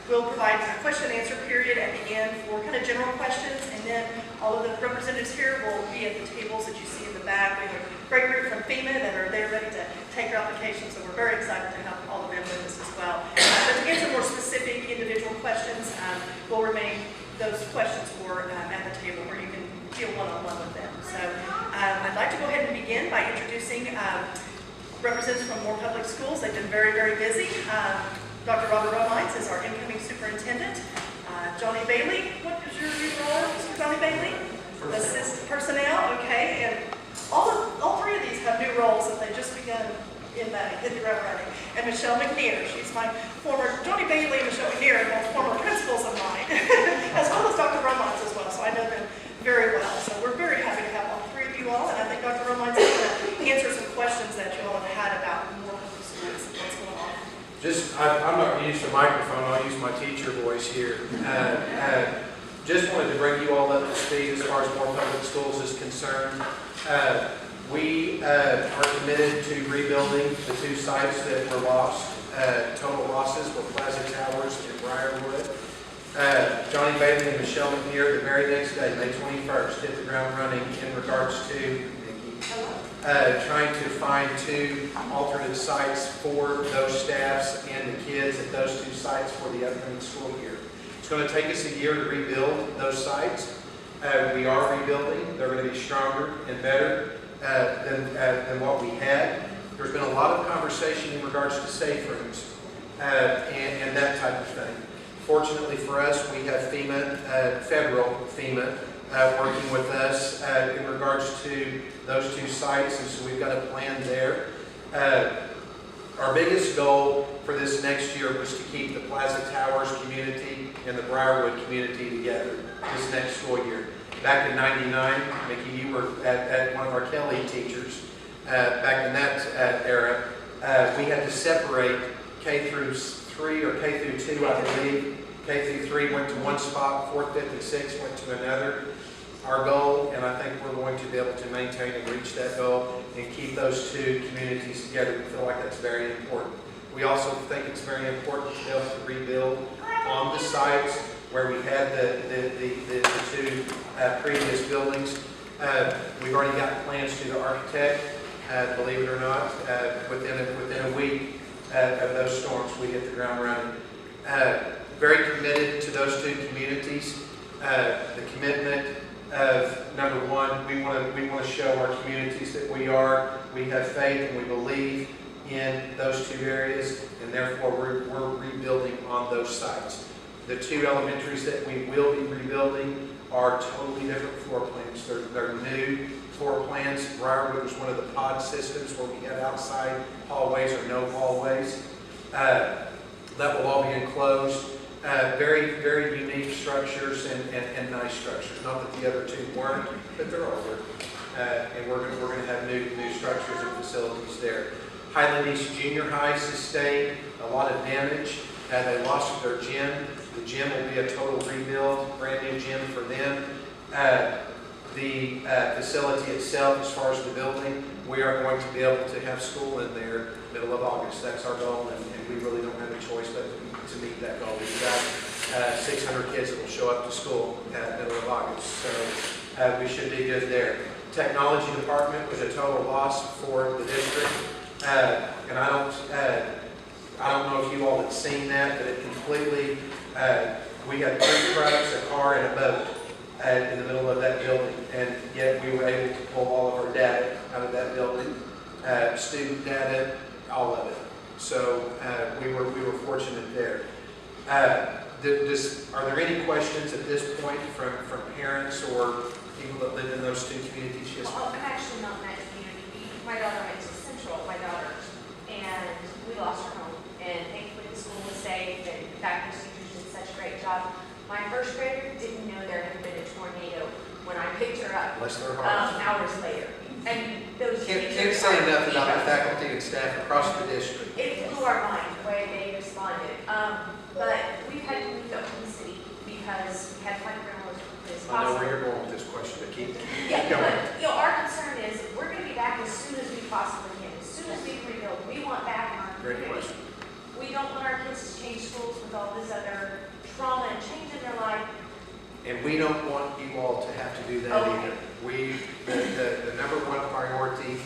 We'll provide a question and answer period at the end for kind of general questions, and then all of the representatives here will be at the tables that you see in the back. We have a great group from FEMA that are there ready to take your application, so we're very excited to have all of them with us as well. But to answer more specific individual questions, we'll remain those questions for at the table where you can deal one-on-one with them. So I'd like to go ahead and begin by introducing representatives from Moore Public Schools. They've been very, very busy. Dr. Romines is our incoming superintendent. Johnny Bailey, what is your new role, Mr. Johnny Bailey? Assist personnel, okay. And all three of these have new roles that they just begun in May, hit the ground running. And Michelle McNear, she's my Johnny Bailey and Michelle McNear are both former principals of mine, as well as Dr. Romines as well, so I know them very well. So we're very happy to have all three of you all, and I think Dr. Romines is going to answer some questions that you all have had about more public schools and what's going on. I'm not going to use the microphone, I'll use my teacher voice here. Just wanted to bring you all up to speed as far as Moore Public Schools is concerned. We are committed to rebuilding the two sites that were lost. Total losses were Plaza Towers and Briarwood. Johnny Bailey and Michelle McNear, the very next day, May 21st, hit the ground running in regards to trying to find two alternate sites for those staffs and the kids at those two sites for the upcoming school year. It's going to take us a year to rebuild those sites. We are rebuilding. They're going to be stronger and better than what we had. There's been a lot of conversation in regards to safe rooms and that type of thing. Fortunately for us, we have FEMA, federal FEMA, working with us in regards to those two sites, and so we've got a plan there. Our biggest goal for this next year was to keep the Plaza Towers community and the Briarwood community together this next school year. Back in '99, Mickey, you were at one of our Kelly teachers. Back in that era, we had to separate K through 3 or K through 2, I believe. K through 3 went to one spot, 4th, 5th, and 6th went to another. Our goal, and I think we're going to be able to maintain and reach that goal and keep those two communities together. We feel like that's very important. We also think it's very important to be able to rebuild on the sites where we had the two previous buildings. We've already got plans to the architect, believe it or not. Within a week of those storms, we hit the ground running. Very committed to those two communities. The commitment of number one, we want to show our communities that we have faith and we believe in those two areas, and therefore we're rebuilding on those sites. The two elementaries that we will be rebuilding are totally different floor plans. They're new floor plans. Briarwood was one of the pod systems where we had outside hallways or no hallways. That will all be enclosed. Very, very unique structures and nice structures. Not that the other two weren't, but they're older. And we're going to have new structures and facilities there. Highland East Junior High sustained a lot of damage. They lost their gym. The gym will be a total rebuild, brand new gym for them. The facility itself, as far as the building, we are going to be able to have school in there middle of August. That's our goal, and we really don't have a choice but to meet that goal. We've got 600 kids that will show up to school at middle of August, so we should be good there. Technology department was a total loss for the district, and I don't know if you all had seen that, but it completely, we had 3 trucks, a car, and a boat in the middle of that building, and yet we were able to pull all of our data out of that building, student data, all of it. So we were fortunate there. Are there any questions at this point from parents or people that live in those two communities? Yes, well, I'm actually not in that community. My daughter went to Central, and we lost her home. And thankfully the school was safe, and the faculty teachers did such a great job. My first grader didn't know there had been a tornado when I picked her up hours later. And those can't say enough about the faculty and staff across the district. It blew our mind the way they responded. But we've had to move to Oklahoma because we had flight ground as possible. I know where you're going with this question, but keep Yeah, going. but our concern is we're going to be back as soon as we possibly can. As soon as we can rebuild, we want back in our Great community. question. We don't want our kids to change schools with all this other And we don't want you all to have to do that Okay. either. The number one priority,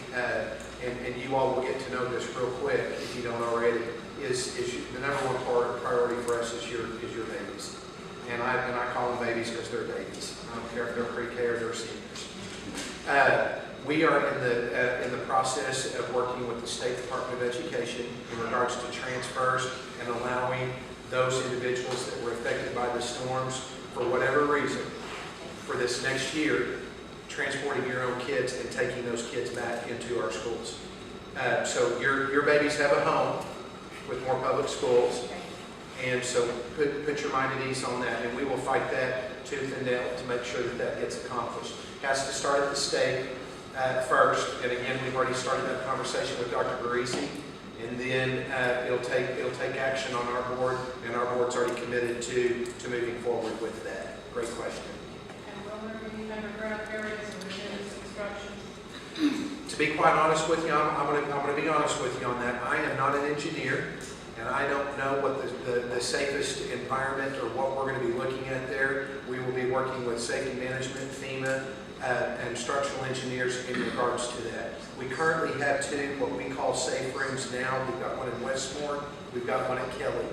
and you all will get to know this real quick if you don't already, is the number one priority for us is your babies. And I call them babies because they're babies. I don't care if they're pre-K or they're seniors. We are in the process of working with the State Department of Education in regards to transfers and allowing those individuals that were affected by the storms, for whatever reason, for this next year, transporting your own kids and taking those kids back into our schools. So your babies have a home with more public schools, and so put your mind at ease on that, and we will fight that tooth and nail to make sure that that gets accomplished. It has to start at the state first, and again, we've already started that conversation with Dr. Barisi, and then it'll take action on our board, and our board's already committed to moving forward with that. Great question. And will there be underground areas and reduced instruction? To be quite honest with you, I'm going to be honest with you on that. I am not an engineer, and I don't know what the safest environment or what we're going to be looking at there. We will be working with safety management, FEMA, and structural engineers in regards to that. We currently have two what we call safe rooms now. We've got one in Westmore. We've got one at Kelly.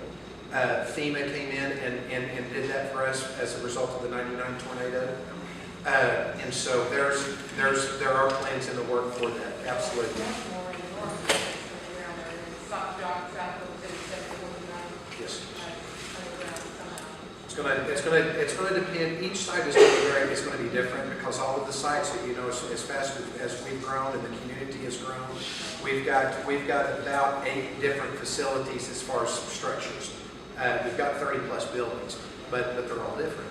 FEMA came in and did that for us as a result of the 99 tornado. And so there are plans in the work for that. Absolutely. Yes. It's going to depend. Each site is going to be different because all of the sites, as fast as we've grown and the community has grown, we've got about 8 different facilities as far as structures. We've got 30 plus buildings, but they're all different.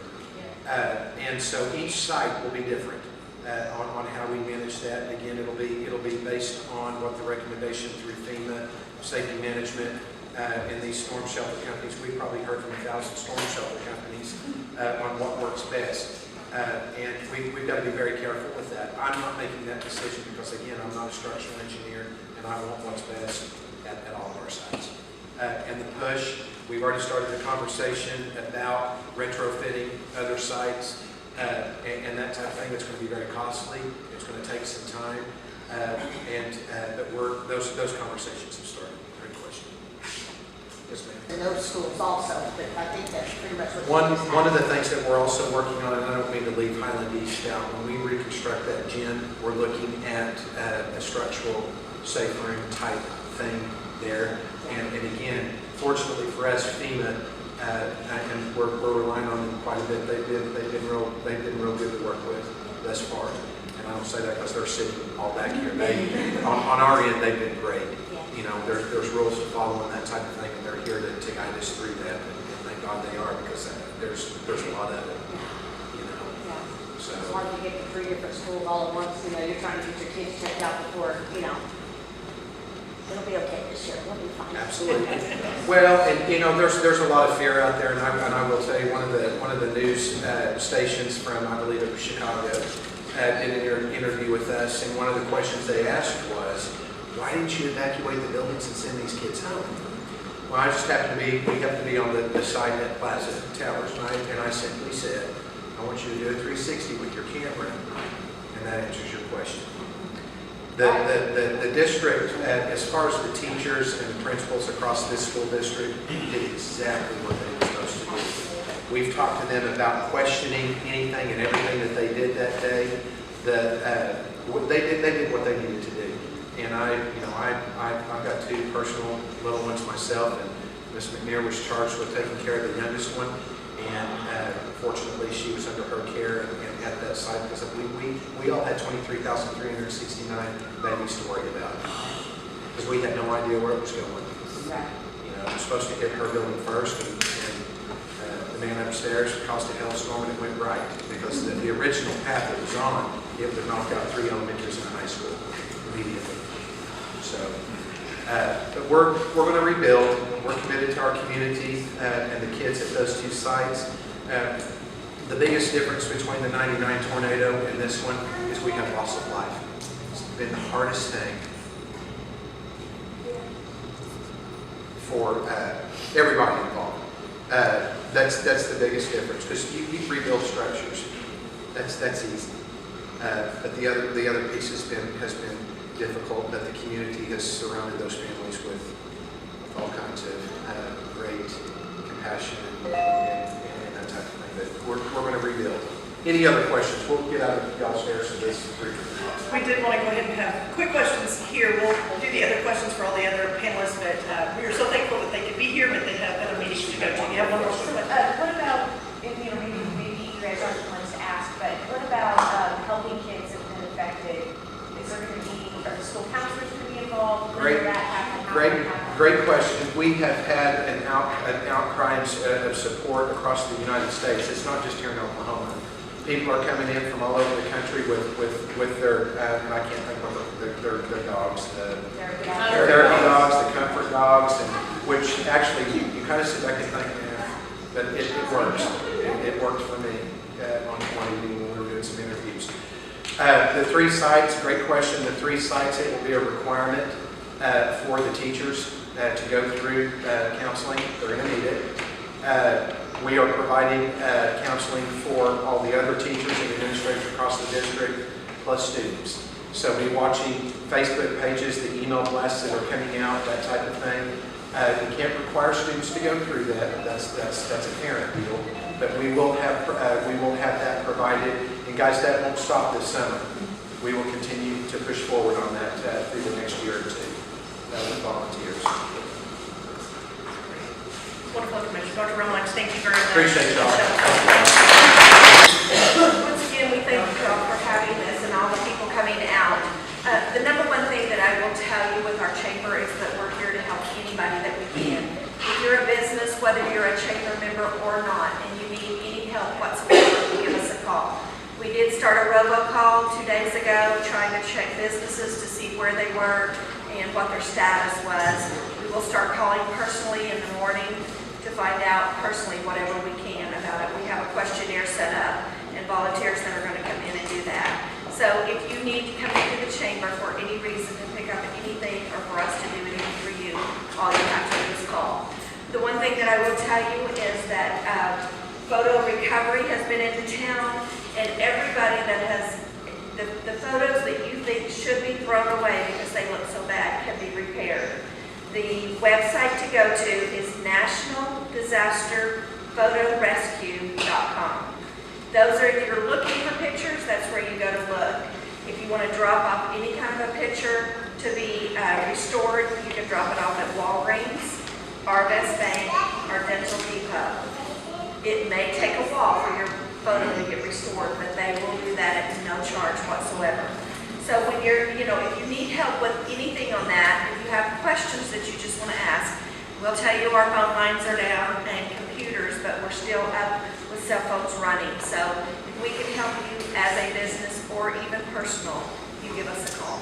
And so each site will be different on how we manage that. And again, it'll be based on what the recommendation through FEMA, safety management, and these storm shelter companies. We've probably heard from 1,000 storm shelter companies on what works best. And we've got to be very careful with that. I'm not making that decision because, again, I'm not a structural engineer, and I want what's best at all of our sites. And the push, we've already started the conversation about retrofitting other sites and that type of thing. It's going to be very costly. It's going to take some time, but those conversations have started. Great question. Yes, ma'am. In those schools also, but I think that's pretty much what. One of the things that we're also working on, and I don't mean to leave Highland East out, when we reconstruct that gym, we're looking at a structural safe room type thing there. And again, fortunately for us, FEMA, and we're relying on them quite a bit. They've been real good to work with thus far. And I don't say that because they're sitting all back here. On our end, they've been great. There's rules to follow and that type of thing, and they're here to guide us through that. And thank God they are, because there's a lot of it. Yeah. So It's hard to get to 3 different schools all at once. You're trying to get your kids checked out before, It'll be okay this year. We'll be fine. absolutely. Well, and there's a lot of fear out there, and I will tell you, one of the news stations from, I believe it was Chicago, did an interview with us, and one of the questions they asked was, why didn't you evacuate the buildings and send these kids home? Well, we happen to be on the side at Plaza Towers, and I simply said, I want you to do a 360 with your camera, and that answers your question. The district, as far as the teachers and the principals across this school district, did exactly what they were supposed to do. We've talked to them about questioning anything and everything that they did that day. They did what they needed to do. And I've got 2 personal little ones myself, and Ms. McNair was charged with taking care of the youngest one. And fortunately, she was under her care and at that site, because we all had 23,369 babies to worry about, because we had no idea where it was going. Right. It was supposed to hit her building first, and the man upstairs caused a hailstorm, and it went right, because the original path it was on, it would have knocked out 3 elementaries and a high school immediately. So, but we're going to rebuild. We're committed to our community and the kids at those 2 sites. The biggest difference between the 99 tornado and this one is we have loss of life. It's been the hardest thing for everybody involved. That's the biggest difference, because you rebuild structures. That's easy. But the other piece has been difficult, but the community has surrounded those families with all kinds of great compassion and that type of thing. But we're going to rebuild. Any other questions? We'll get out of y'all's hair so this brief. We did want to go ahead and have quick questions here. We'll do the other questions for all the other panelists, but we are so thankful that they could be here, but they have other meetings to go to. You have one more question? What about, if, maybe you guys aren't the ones to ask, but what about helping kids that have been affected? Is there going to be, are the school counselors going to be involved? When will that happen? How will that happen? Great question. We have had an outcry of support across the United States. It's not just here in Oklahoma. People are coming in from all over the country with their, and I can't think of their dogs, therapy dogs, the comfort dogs, and which actually you kind of sit back and think, but it works. It worked for me on one evening when we were doing some interviews. The 3 sites, great question. The 3 sites, it will be a requirement for the teachers to go through counseling. They're going to need it. We are providing counseling for all the other teachers and administrators across the district, plus students. So we're watching Facebook pages, the email blasts that are coming out, that type of thing. We can't require students to go through that. That's a parent deal. But we will have that provided. And guys, that won't stop this summer. We will continue to push forward on that through the next year or 2 with volunteers. Wonderful information. Dr. Romines, thank you very much. Appreciate y'all. Once again, we thank you all for having this and all the people coming out. The number one thing that I will tell you with our chamber is that we're here to help anybody that we can. If you're a business, whether you're a chamber member or not, and you need any help whatsoever, give us a call. We did start a robocall 2 days ago, trying to check businesses to see where they were and what their status was. We will start calling personally in the morning to find out personally whatever we can about it. We have a questionnaire set up and volunteers that are going to come in and do that. So if you need to come into the chamber for any reason to pick up anything or for us to do anything for you, all you have to do is call. The one thing that I will tell you is that photo recovery has been into town, and everybody that has the photos that you think should be thrown away because they look so bad can be repaired. The website to go to is nationaldisasterphotorescue.com. Those are, if you're looking for pictures, that's where you go to look. If you want to drop off any kind of a picture to be restored, you can drop it off at Walgreens, Arvest Bank, or Dental Depot. It may take a while for your photo to get restored, but they will do that at no charge whatsoever. So when you're, if you need help with anything on that, if you have questions that you just want to ask, we'll tell you our phone lines are down and computers, but we're still up with cell phones running. So if we can help you as a business or even personal, you give us a call.